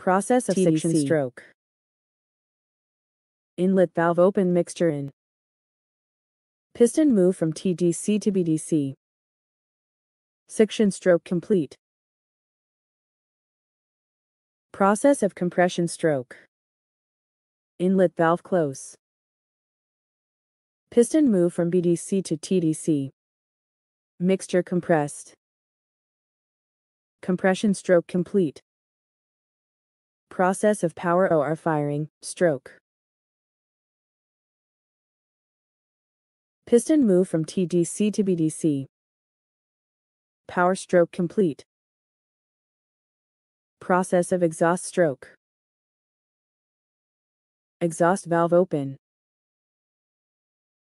Process of suction stroke. Inlet valve open, mixture in. Piston move from TDC to BDC. Suction stroke complete. Process of compression stroke. Inlet valve close. Piston move from BDC to TDC. Mixture compressed. Compression stroke complete. Process of power OR firing, stroke. Piston move from TDC to BDC. Power stroke complete. Process of exhaust stroke. Exhaust valve open.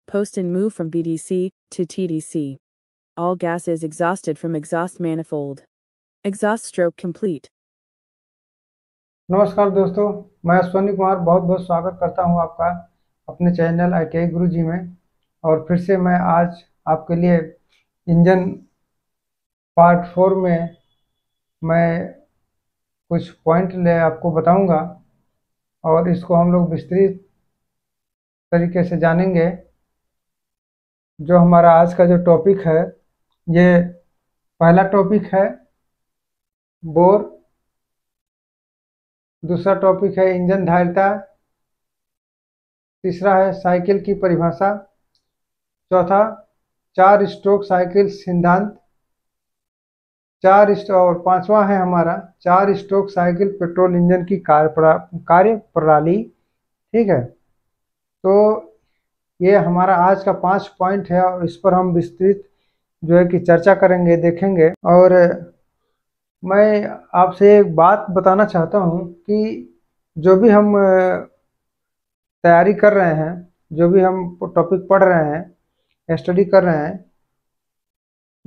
Piston move from BDC to TDC. All gas is exhausted from exhaust manifold. Exhaust stroke complete. नमस्कार दोस्तों, मैं अश्वनी कुमार बहुत बहुत स्वागत करता हूं आपका अपने चैनल ITI गुरुजी में। और फिर से मैं आज आपके लिए इंजन पार्ट 4 में मैं कुछ पॉइंट ले आपको बताऊंगा और इसको हम लोग विस्तृत तरीके से जानेंगे। जो हमारा आज का जो टॉपिक है, ये पहला टॉपिक है बोर, दूसरा टॉपिक है इंजन धारिता, तीसरा है साइकिल की परिभाषा, चौथा 4 स्ट्रोक साइकिल सिद्धांत, और पांचवा है हमारा 4 स्ट्रोक साइकिल पेट्रोल इंजन की कार्य प्रणाली। ठीक है, तो ये हमारा आज का 5 पॉइंट है और इस पर हम विस्तृत जो है कि चर्चा करेंगे, देखेंगे। और मैं आपसे एक बात बताना चाहता हूँ कि जो भी हम तैयारी कर रहे हैं, जो भी हम टॉपिक पढ़ रहे हैं, स्टडी कर रहे हैं,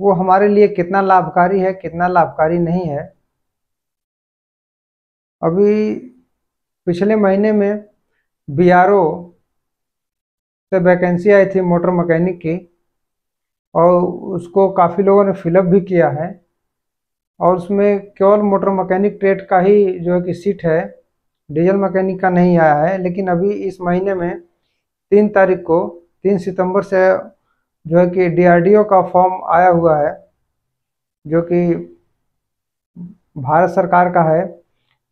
वो हमारे लिए कितना लाभकारी है, कितना लाभकारी नहीं है। अभी पिछले महीने में BRO से वैकेंसी आई थी मोटर मैकेनिक की, और उसको काफ़ी लोगों ने फिलअप भी किया है। और उसमें केवल मोटर मैकेनिक ट्रेड का ही जो है कि सीट है, डीजल मैकेनिक का नहीं आया है। लेकिन अभी इस महीने में 3 तारीख को 3 सितंबर से जो है कि DRDO का फॉर्म आया हुआ है, जो कि भारत सरकार का है,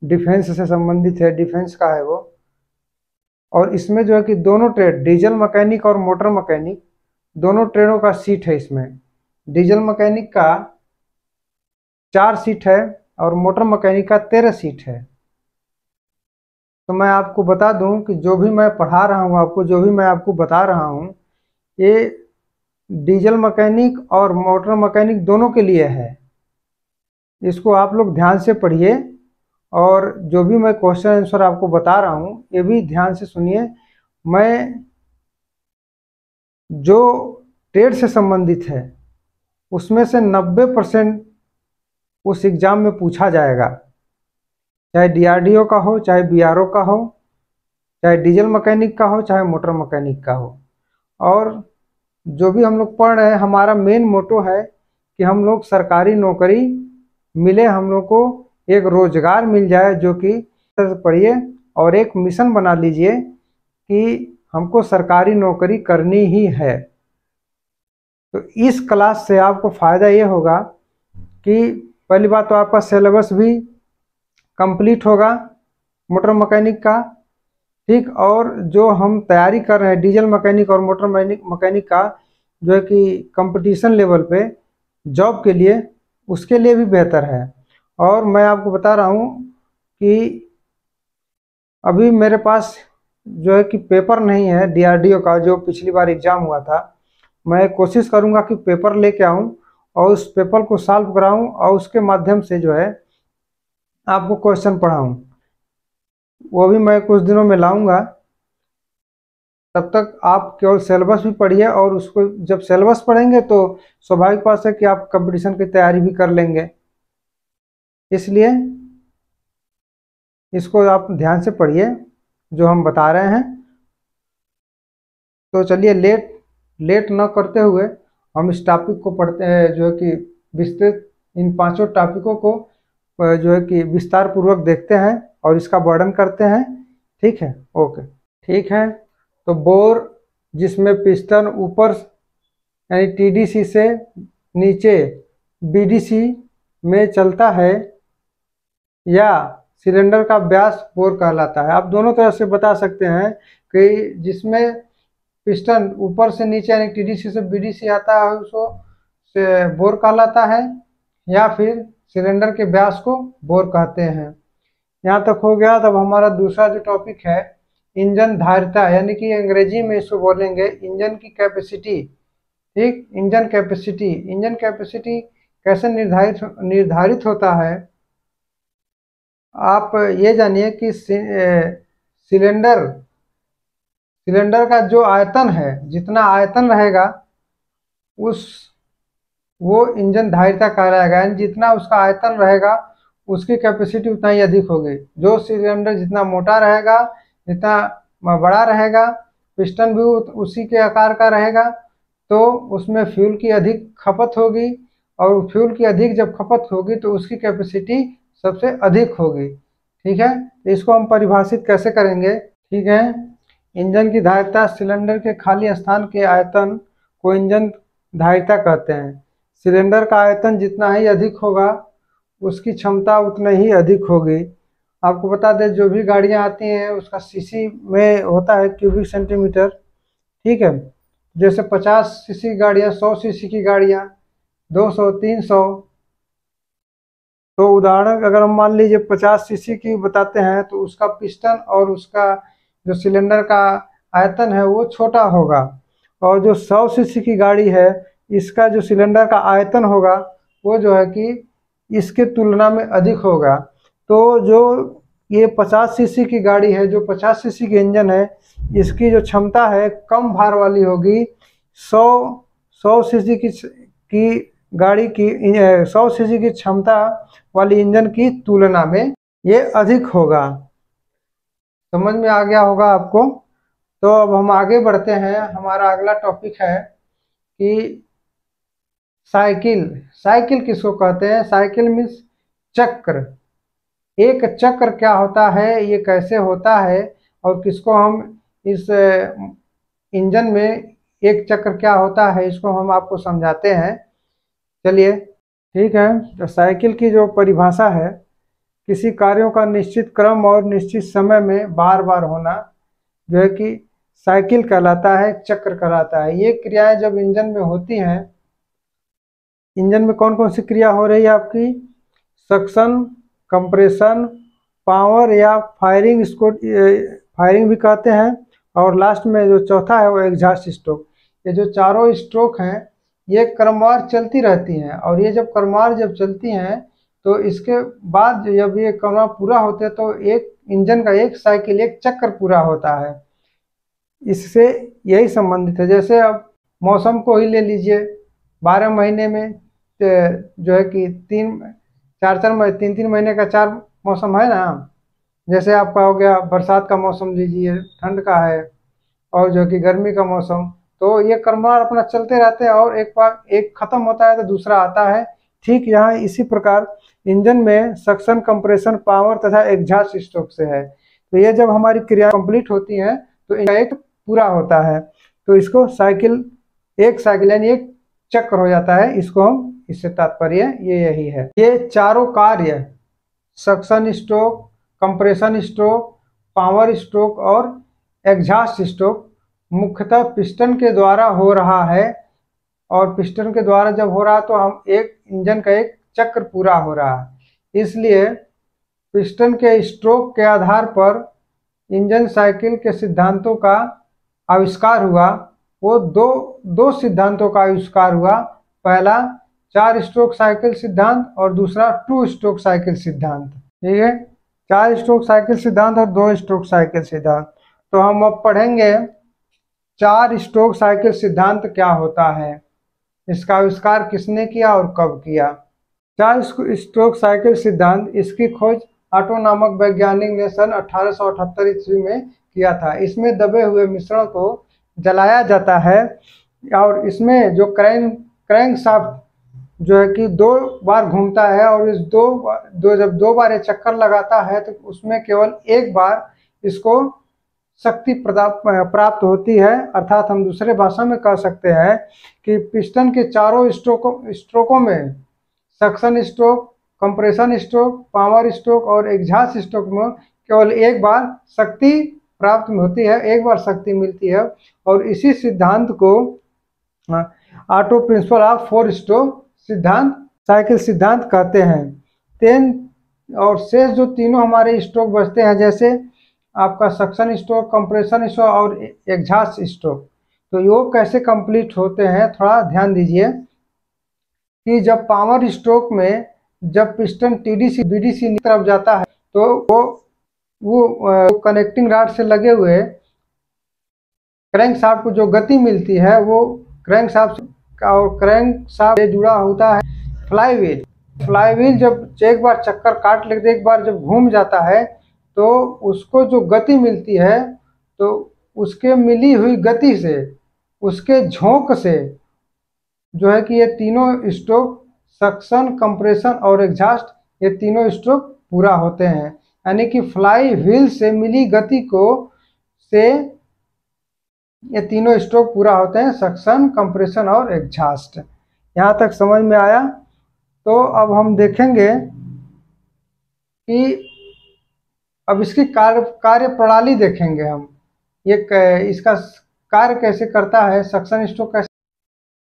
डिफेंस से संबंधित है, डिफेंस का है वो। और इसमें जो है कि दोनों ट्रेड, डीजल मैकेनिक और मोटर मैकेनिक, दोनों ट्रेडों का सीट है इसमें। डीजल मैकेनिक का 4 सीट है और मोटर मैकेनिक का 13 सीट है। तो मैं आपको बता दूं कि जो भी मैं पढ़ा रहा हूं आपको, जो भी मैं आपको बता रहा हूं, ये डीजल मैकेनिक और मोटर मैकेनिक दोनों के लिए है। इसको आप लोग ध्यान से पढ़िए और जो भी मैं क्वेश्चन आंसर आपको बता रहा हूं, ये भी ध्यान से सुनिए। मैं जो ट्रेड से संबंधित है उसमें से 90% उस एग्जाम में पूछा जाएगा, चाहे DRDO का हो, चाहे BRO का हो, चाहे डीजल मैकेनिक का हो, चाहे मोटर मैकेनिक का हो। और जो भी हम लोग पढ़ रहे हैं, हमारा मेन मोटो है कि हम लोग सरकारी नौकरी मिले, हम लोग को एक रोजगार मिल जाए। जो कि पढ़िए और एक मिशन बना लीजिए कि हमको सरकारी नौकरी करनी ही है। तो इस क्लास से आपको फ़ायदा ये होगा कि पहली बात तो आपका सिलेबस भी कंप्लीट होगा मोटर मैकेनिक का, ठीक। और जो हम तैयारी कर रहे हैं डीजल मैकेनिक और मोटर मैकेनिक का, जो है कि कंपटीशन लेवल पे जॉब के लिए, उसके लिए भी बेहतर है। और मैं आपको बता रहा हूँ कि अभी मेरे पास जो है कि पेपर नहीं है DRDO का, जो पिछली बार एग्ज़ाम हुआ था। मैं कोशिश करूँगा कि पेपर लेके आऊँ और उस पेपर को सॉल्व कराऊँ और उसके माध्यम से जो है आपको क्वेश्चन पढ़ाऊँ। वो भी मैं कुछ दिनों में लाऊंगा। तब तक आप केवल सिलेबस भी पढ़िए, और उसको जब सिलेबस पढ़ेंगे तो स्वाभाविक बात है कि आप कंपटीशन की तैयारी भी कर लेंगे। इसलिए इसको आप ध्यान से पढ़िए जो हम बता रहे हैं। तो चलिए लेट न करते हुए हम इस टॉपिक को पढ़ते हैं, जो है कि विस्तृत इन 5 टॉपिकों को जो है कि विस्तार पूर्वक देखते हैं और इसका वर्णन करते हैं। ठीक है, ओके, ठीक है। तो बोर जिसमें पिस्टन ऊपर यानी टीडीसी से नीचे बीडीसी में चलता है या सिलेंडर का व्यास बोर कहलाता है। आप दोनों तरह से बता सकते हैं कि जिसमें पिस्टन ऊपर से नीचे यानी टीडीसी से बीडीसी आता है उसको से बोर कहलाता है, या फिर सिलेंडर के व्यास को बोर कहते हैं। यहाँ तक हो गया। तब हमारा दूसरा जो टॉपिक है इंजन धारिता, यानी कि अंग्रेजी में इसको बोलेंगे इंजन की कैपेसिटी। ठीक, इंजन कैपेसिटी। इंजन कैपेसिटी कैसे निर्धारित होता है, आप ये जानिए कि सिलेंडर का जो आयतन है, जितना आयतन रहेगा वो इंजन धारिता कहलाएगा। यानी जितना उसका आयतन रहेगा उसकी कैपेसिटी उतना ही अधिक होगी। जो सिलेंडर जितना मोटा रहेगा, जितना बड़ा रहेगा, पिस्टन भी उसी के आकार का रहेगा, तो उसमें फ्यूल की अधिक खपत होगी, और फ्यूल की अधिक जब खपत होगी तो उसकी कैपेसिटी सबसे अधिक होगी। ठीक है, तो इसको हम परिभाषित कैसे करेंगे। ठीक है, इंजन की धारिता सिलेंडर के खाली स्थान के आयतन को इंजन धारिता कहते हैं। सिलेंडर का आयतन जितना ही अधिक होगा उसकी क्षमता उतना ही अधिक होगी। आपको बता दें जो भी गाड़ियां आती हैं उसका सीसी में होता है क्यूबिक सेंटीमीटर। ठीक है, जैसे 50 सीसी गाड़ियां, 100 सीसी की गाड़ियां, 200, 300। तो उदाहरण अगर हम मान लीजिए 50 सीसी की बताते हैं तो उसका पिस्टन और उसका जो सिलेंडर का आयतन है वो छोटा होगा, और जो 100 सीसी की गाड़ी है इसका जो सिलेंडर का आयतन होगा वो जो है कि इसके तुलना में अधिक होगा। तो जो ये 50 सीसी की गाड़ी है, जो 50 सीसी की इंजन है, इसकी जो क्षमता है कम भार वाली होगी। 100 सीसी की गाड़ी की 100 सीसी की क्षमता वाली इंजन की तुलना में ये अधिक होगा। समझ में आ गया होगा आपको। तो अब हम आगे बढ़ते हैं। हमारा अगला टॉपिक है कि साइकिल। साइकिल किसको कहते हैं। साइकिल मीन्स चक्र। एक चक्र क्या होता है, ये कैसे होता है, और किसको हम इस इंजन में एक चक्र क्या होता है, इसको हम आपको समझाते हैं। चलिए, ठीक है। तो साइकिल की जो परिभाषा है, किसी कार्यों का निश्चित क्रम और निश्चित समय में बार बार होना जो है कि साइकिल कहलाता है, चक्र कहलाता है। ये क्रियाएं जब इंजन में होती हैं, इंजन में कौन कौन सी क्रिया हो रही है आपकी, सक्शन, कंप्रेशन, पावर या फायरिंग, इसको फायरिंग भी कहते हैं, और लास्ट में जो चौथा है वो एग्जॉस्ट स्ट्रोक। ये जो चारों स्ट्रोक हैं ये क्रमवार चलती रहती हैं, और ये जब क्रमवार जब चलती हैं तो इसके बाद जब ये क्रमवार पूरा होते हैं तो एक इंजन का एक साइकिल, एक चक्र पूरा होता है। इससे यही संबंधित है। जैसे अब मौसम को ही ले लीजिए, 12 महीने में जो है कि 3 महीने का 4 मौसम है ना। जैसे आपका हो गया बरसात का मौसम लीजिए, ठंड का है, और जो कि गर्मी का मौसम। तो ये क्रमवार अपना चलते रहते हैं, और एक बार एक खत्म होता है तो दूसरा आता है। ठीक यहाँ इसी प्रकार इंजन में सक्शन, कंप्रेशन, पावर तथा एग्जॉस्ट स्ट्रोक से है। तो ये जब हमारी क्रिया कंप्लीट होती है तो इनका एक पूरा होता है, तो इसको साइकिल, एक साइकिल यानी एक चक्र हो जाता है। इसको हम, इससे तात्पर्य ये यही है। ये चारों कार्य, suction stroke, compression stroke, power stroke और एग्जॉस्ट स्ट्रोक, मुख्यतः पिस्टन के द्वारा हो रहा है। और पिस्टन के द्वारा जब हो रहा है तो हम एक इंजन का एक चक्र पूरा हो रहा है। इसलिए पिस्टन के स्ट्रोक के आधार पर इंजन साइकिल के सिद्धांतों का आविष्कार हुआ। वो दो सिद्धांतों का आविष्कार हुआ। पहला 4 स्ट्रोक साइकिल सिद्धांत और दूसरा 2 स्ट्रोक साइकिल सिद्धांत। ठीक है, 4 स्ट्रोक साइकिल सिद्धांत और 2 स्ट्रोक साइकिल सिद्धांत। तो हम अब पढ़ेंगे 4 स्ट्रोक साइकिल सिद्धांत क्या होता है, इसका आविष्कार किसने किया और कब किया। 4 स्ट्रोक साइकिल सिद्धांत, इसकी खोज ऑटो नामक वैज्ञानिक ने सन 1878 ईस्वी में किया था। इसमें दबे हुए मिश्रण को जलाया जाता है, और इसमें जो क्रैंक शाफ्ट जो है कि 2 बार घूमता है, और इस जब 2 बार ये चक्कर लगाता है तो उसमें केवल 1 बार इसको शक्ति प्राप्त होती है। अर्थात हम दूसरे भाषा में कह सकते हैं कि पिस्टन के चारों स्ट्रोकों में suction stroke, compression stroke, power stroke और एग्जॉस्ट स्ट्रोक में केवल 1 बार शक्ति प्राप्त होती है, 1 बार शक्ति मिलती है। और इसी सिद्धांत को ऑटो प्रिंसिपल ऑफ 4 स्ट्रोक सिद्धांत, साइकिल सिद्धांत कहते हैं। 10 और शेष जो तीनों हमारे स्ट्रोक बचते हैं, जैसे आपका सक्शन स्ट्रोक, कंप्रेशन स्ट्रोक और एग्जॉस्ट स्ट्रोक, तो ये कैसे कंप्लीट होते हैं थोड़ा ध्यान दीजिए कि जब पावर स्ट्रोक में जब पिस्टन टीडीसी बीडीसी की तरफ जाता है तो वो कनेक्टिंग रॉड से लगे हुए क्रैंक शाफ्ट को जो गति मिलती है वो क्रैंक शाफ्ट से जुड़ा होता है फ्लाईव्हील। फ्लाईव्हील जब एक बार चक्कर काट लेते, एक बार जब घूम जाता है तो उसको जो गति मिलती है, तो उसके मिली हुई गति से, उसके झोंक से जो है कि ये तीनों स्ट्रोक सक्शन, कंप्रेशन और एग्जॉस्ट, ये तीनों स्ट्रोक पूरा होते हैं। यानी कि फ्लाई व्हील से मिली गति से ये तीनों स्ट्रोक पूरा होते हैं, सक्शन, कंप्रेशन और एग्जॉस्ट। यहाँ तक समझ में आया? तो अब हम देखेंगे कि अब इसकी कार्य प्रणाली देखेंगे हम, ये इसका कार्य कैसे करता है, सक्शन स्ट्रोक कैसे।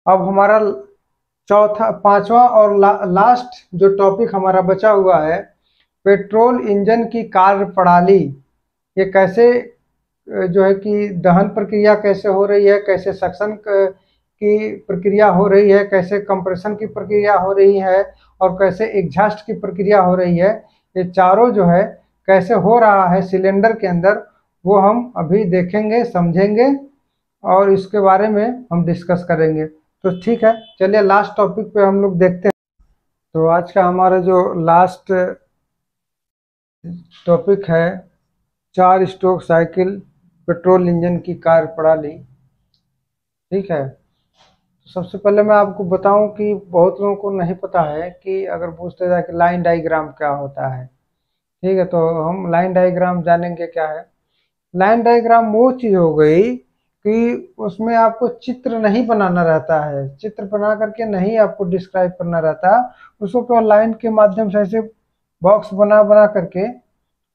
अब हमारा पांचवा और लास्ट जो टॉपिक हमारा बचा हुआ है, पेट्रोल इंजन की कार्य प्रणाली। ये कैसे जो है कि दहन प्रक्रिया कैसे हो रही है, कैसे सक्शन की प्रक्रिया हो रही है, कैसे कंप्रेशन की प्रक्रिया हो रही है और कैसे एग्जॉस्ट की प्रक्रिया हो रही है, ये चारों जो है कैसे हो रहा है सिलेंडर के अंदर, वो हम अभी देखेंगे, समझेंगे और इसके बारे में हम डिस्कस करेंगे। तो ठीक है, चलिए लास्ट टॉपिक पे हम लोग देखते हैं। तो आज का हमारा जो लास्ट टॉपिक है 4 स्ट्रोक साइकिल पेट्रोल इंजन की कार्य प्रणाली। ठीक है, सबसे पहले मैं आपको बताऊं कि बहुत लोगों को नहीं पता है कि अगर पूछते जाए कि लाइन डायग्राम क्या होता है। ठीक है, तो हम लाइन डायग्राम जानेंगे क्या है। लाइन डायग्राम वो चीज़ हो गई कि उसमें आपको चित्र नहीं बनाना रहता है, चित्र बना करके नहीं आपको डिस्क्राइब करना रहता, उसको केवल लाइन के माध्यम से ऐसे बॉक्स बना करके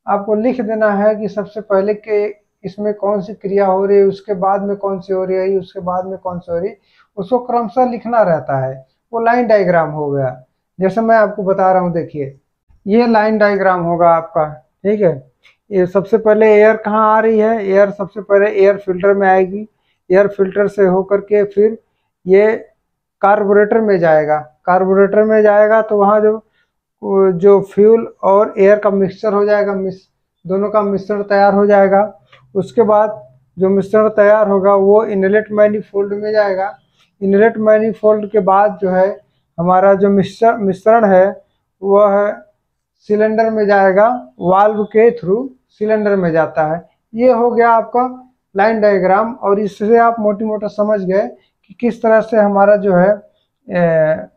आपको लिख देना है कि सबसे पहले के इसमें कौन सी क्रिया हो रही है, उसके बाद में कौन सी हो रही है, उसके बाद में कौन सी हो रही है, उसको क्रमशः लिखना रहता है। वो लाइन डायग्राम हो गया। जैसे मैं आपको बता रहा हूँ, देखिए ये लाइन डायग्राम होगा आपका। ठीक है, ये सबसे पहले एयर कहाँ आ रही है, एयर सबसे पहले एयर फिल्टर में आएगी, एयर फिल्टर से होकर के फिर ये कार्बोरेटर में जाएगा, कार्बोरेटर में जाएगा तो वहाँ जो फ्यूल और एयर का मिक्सचर हो जाएगा, दोनों का मिश्रण तैयार हो जाएगा। उसके बाद जो मिश्रण तैयार होगा वो इनलेट मैनिफोल्ड में जाएगा। इनलेट मैनिफोल्ड के बाद जो है हमारा जो मिश्रण है वह सिलेंडर में जाएगा, वाल्व के थ्रू सिलेंडर में जाता है। ये हो गया आपका लाइन डायग्राम। और इससे आप मोटा समझ गए कि किस तरह से हमारा जो है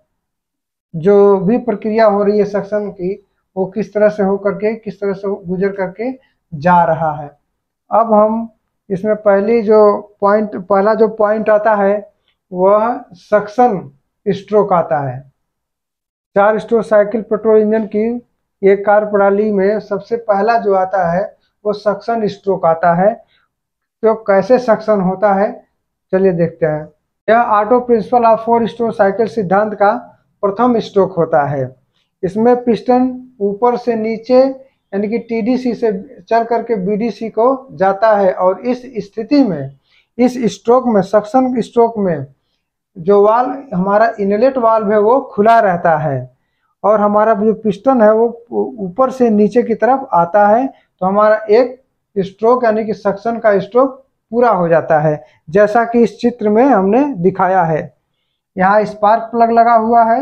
जो भी प्रक्रिया हो रही है सक्शन की, वो किस तरह से हो करके, किस तरह से गुजर करके जा रहा है। अब हम इसमें पहला जो पॉइंट आता है वह सक्शन स्ट्रोक आता है। 4 स्ट्रोक साइकिल पेट्रोल इंजन की ये कार्य प्रणाली में सबसे पहला जो आता है वो सक्शन स्ट्रोक आता है। तो कैसे सक्शन होता है, चलिए देखते हैं। यह auto principle of 4 stroke cycle सिद्धांत का प्रथम स्ट्रोक होता है। इसमें पिस्टन ऊपर से नीचे यानी कि टीडीसी से चल करके बीडीसी को जाता है, और इस स्थिति में, इस स्ट्रोक में, सक्शन स्ट्रोक में जो वाल्व हमारा इनलेट वाल्व है वो खुला रहता है और हमारा जो पिस्टन है वो ऊपर से नीचे की तरफ आता है। तो हमारा एक स्ट्रोक यानी कि सक्शन का स्ट्रोक पूरा हो जाता है, जैसा कि इस चित्र में हमने दिखाया है। यहाँ स्पार्क प्लग लगा हुआ है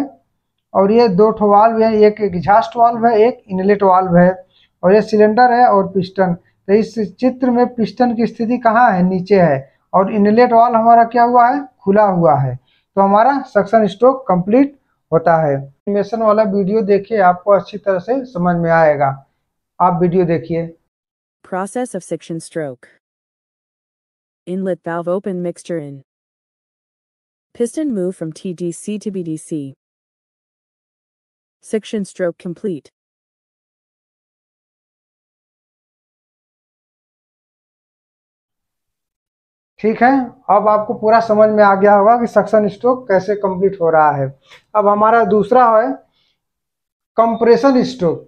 और ये 2 ठो वाल्व है, एक एग्जॉस्ट वाल्व है, एक इनलेट वाल्व है, और ये सिलेंडर है और पिस्टन। तो इस चित्र में पिस्टन की स्थिति कहाँ है, नीचे है, और इनलेट वाल्व हमारा क्या हुआ है, खुला हुआ है। तो हमारा सक्शन स्ट्रोक कंप्लीट होता है। एनिमेशन वाला वीडियो देखिए, आपको अच्छी तरह से समझ में आएगा। आप वीडियो देखिए। Process of suction stroke. Inlet valve open, mixture in. Piston move from TDC to BDC. Suction stroke complete. ठीक है, अब आपको पूरा समझ में आ गया होगा कि सक्शन स्ट्रोक कैसे कंप्लीट हो रहा है। अब हमारा दूसरा है कंप्रेशन स्ट्रोक।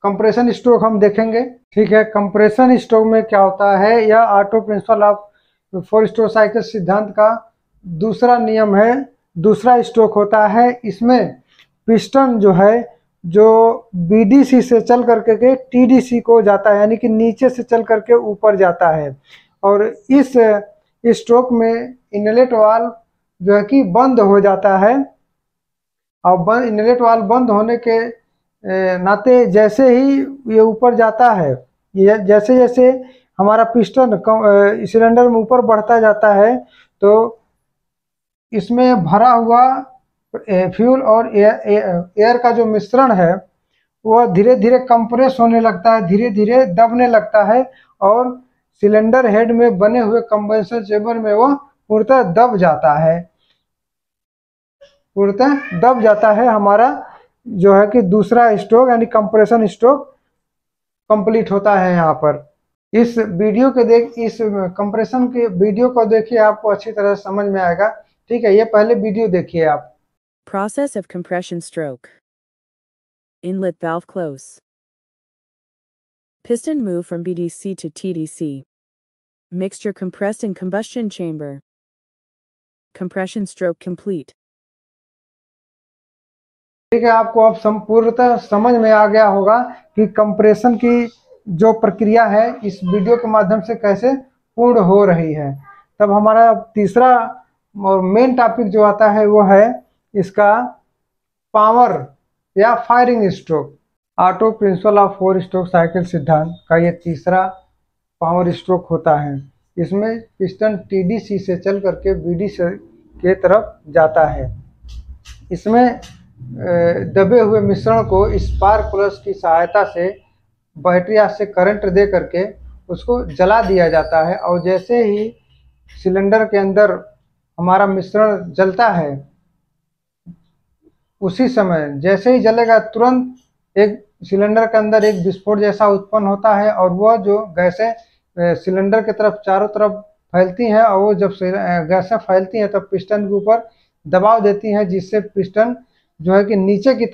कंप्रेशन स्ट्रोक हम देखेंगे। ठीक है, कंप्रेशन स्ट्रोक में क्या होता है, यह auto principle of four stroke cycle सिद्धांत का दूसरा नियम है, दूसरा स्ट्रोक होता है। इसमें पिस्टन जो है जो बीडीसी से चल करके के टीडीसी को जाता है, यानी कि नीचे से चल करके ऊपर जाता है। और इस स्ट्रोक में इनलेट वाल्व जो है कि बंद हो जाता है। और इनलेट वाल्व बंद होने के नाते जैसे ही ये ऊपर जाता है, ये जैसे जैसे हमारा पिस्टन सिलेंडर में ऊपर बढ़ता जाता है, तो इसमें भरा हुआ फ्यूल और एयर का जो मिश्रण है वह धीरे धीरे कंप्रेस होने लगता है, धीरे धीरे दबने लगता है और सिलेंडर हेड में बने हुए कंप्रेसर चेंबर में वह पूर्णतः दब जाता है। पूर्णतः दब जाता है। हमारा जो है कि दूसरा स्ट्रोक यानी कंप्रेशन स्ट्रोक कंप्लीट होता है। यहाँ पर इस कंप्रेशन के वीडियो को देखिए, आपको अच्छी तरह समझ में आएगा। ठीक है, ये पहले वीडियो देखिए आप। Process of compression stroke. Inlet valve close. Piston move from BDC to TDC. Mixture compressed in combustion chamber. Compression stroke complete. ठीक है, आपको अब संपूर्णतः समझ में आ गया होगा कि कंप्रेशन की जो प्रक्रिया है इस वीडियो के माध्यम से कैसे पूर्ण हो रही है। तब हमारा तीसरा और मेन टॉपिक जो आता है वो है इसका पावर या firing stroke. Auto principle of four stroke cycle सिद्धांत का ये तीसरा पावर स्ट्रोक होता है। इसमें पिस्टन टीडीसी से चल करके बीडीसी के तरफ जाता है। इसमें दबे हुए मिश्रण को स्पार्क प्लस की सहायता से बैटरी से करंट दे करके उसको जला दिया जाता है। और जैसे ही सिलेंडर के अंदर हमारा मिश्रण जलता है, उसी समय जैसे ही जलेगा तुरंत एक सिलेंडर के अंदर एक विस्फोट जैसा उत्पन्न होता है और वह जो गैसें सिलेंडर की तरफ चारों तरफ फैलती हैं और वो जब गैसें फैलती हैं तब पिस्टन के ऊपर दबाव देती हैं, जिससे पिस्टन जो है कि नीचे की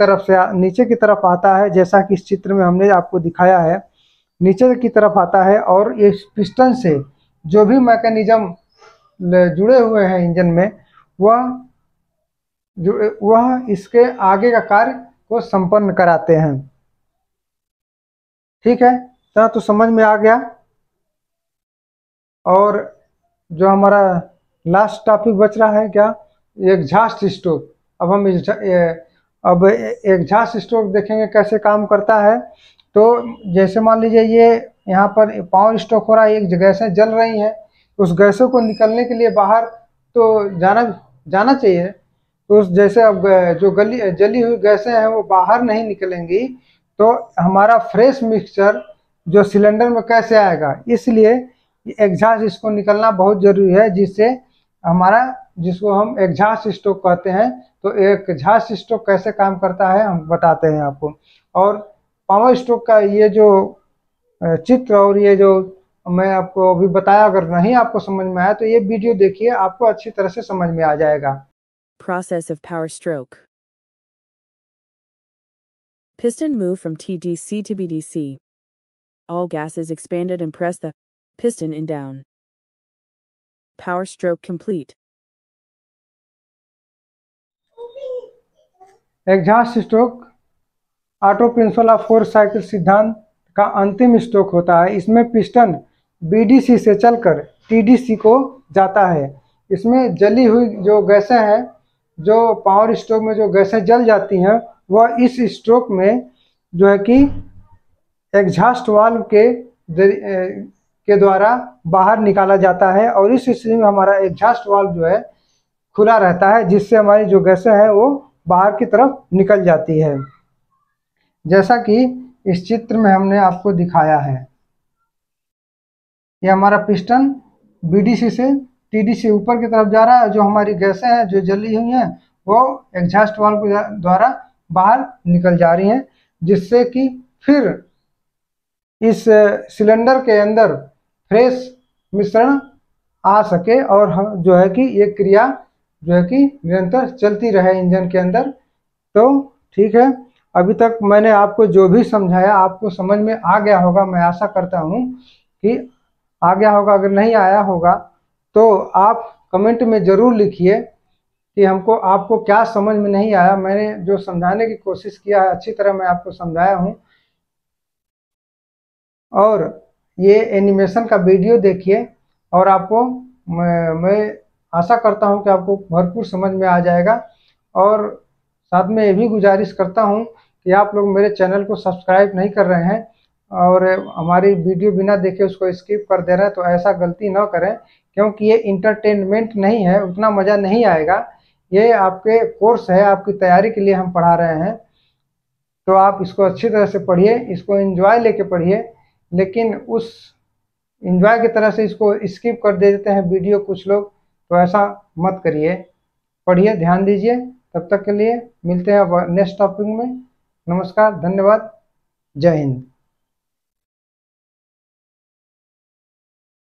तरफ आता है। जैसा कि इस चित्र में हमने आपको दिखाया है, नीचे की तरफ आता है और इस पिस्टन से जो भी मैकेनिज्म जुड़े हुए हैं इंजन में वह इसके आगे का कार्य को संपन्न कराते हैं। ठीक है, तो समझ में आ गया। और जो हमारा लास्ट टॉपिक बच रहा है क्या, एग्जॉस्ट स्ट्रोक। अब हम एग्जॉस्ट स्ट्रोक देखेंगे कैसे काम करता है। तो जैसे मान लीजिए ये यहाँ पर पावर स्ट्रोक हो रहा है, एक गैसें जल रही हैं, उस गैसों को निकलने के लिए बाहर तो जाना चाहिए। तो जैसे अब जो जली हुई गैसें हैं वो बाहर नहीं निकलेंगी, तो हमारा फ्रेश मिक्सचर जो सिलेंडर में कैसे आएगा, इसलिए एग्जॉस्ट इसको निकलना बहुत ज़रूरी है, जिसको हम एग्जॉस्ट स्ट्रोक कहते हैं। तो एग्जॉस्ट स्ट्रोक कैसे काम करता है हम बताते हैं आपको। और पावर स्ट्रोक का ये जो चित्र और ये जो मैं आपको अभी बताया, अगर नहीं आपको समझ में आया तो ये वीडियो देखिए, आपको अच्छी तरह से समझ में आ जाएगा। Process of power stroke. Piston move from TDC to BDC. All gases expanded and press the piston in down. Power stroke complete. Exhaust stroke auto principle of four cycle सिद्धांत का अंतिम स्ट्रोक होता है। इसमें पिस्टन बीडीसी से चलकर TDC को जाता है। इसमें जली हुई जो गैसें हैं, जो पावर स्ट्रोक में जो गैसें जल जाती हैं, वह इस स्ट्रोक में जो है कि एग्जॉस्ट वाल्व के द्वारा बाहर निकाला जाता है। और इस स्थिति में हमारा एग्जॉस्ट वाल्व जो है खुला रहता है, जिससे हमारी जो गैसें हैं वो बाहर की तरफ निकल जाती है, जैसा कि इस चित्र में हमने आपको दिखाया है। ये हमारा पिस्टन बीडीसी से टीडीसी ऊपर की तरफ जा रहा है। जो हमारी गैसें हैं जो जली हुई हैं वो एग्जॉस्ट वाल्व के द्वारा बाहर निकल जा रही हैं, जिससे कि फिर इस सिलेंडर के अंदर फ्रेश मिश्रण आ सके और जो है कि ये क्रिया जो है कि निरंतर चलती रहे इंजन के अंदर। तो ठीक है, अभी तक मैंने आपको जो भी समझाया आपको समझ में आ गया होगा, मैं आशा करता हूँ कि आ गया होगा। अगर नहीं आया होगा तो आप कमेंट में ज़रूर लिखिए कि आपको क्या समझ में नहीं आया। मैंने जो समझाने की कोशिश किया है अच्छी तरह मैं आपको समझाया हूँ। और ये एनिमेशन का वीडियो देखिए और आपको मैं आशा करता हूँ कि आपको भरपूर समझ में आ जाएगा। और साथ में ये भी गुजारिश करता हूँ कि आप लोग मेरे चैनल को सब्सक्राइब नहीं कर रहे हैं और हमारी वीडियो बिना देखे उसको स्किप कर दे रहे हैं, तो ऐसा गलती ना करें, क्योंकि ये इंटरटेनमेंट नहीं है, उतना मज़ा नहीं आएगा। ये आपके कोर्स है, आपकी तैयारी के लिए हम पढ़ा रहे हैं। तो आप इसको अच्छी तरह से पढ़िए, इसको एंजॉय लेके पढ़िए, लेकिन उस एंजॉय की तरह से इसको स्किप कर देते हैं वीडियो कुछ लोग, तो ऐसा मत करिए। पढ़िए, ध्यान दीजिए। तब तक के लिए मिलते हैं अब नेक्स्ट टॉपिक में। नमस्कार, धन्यवाद, जय हिंद।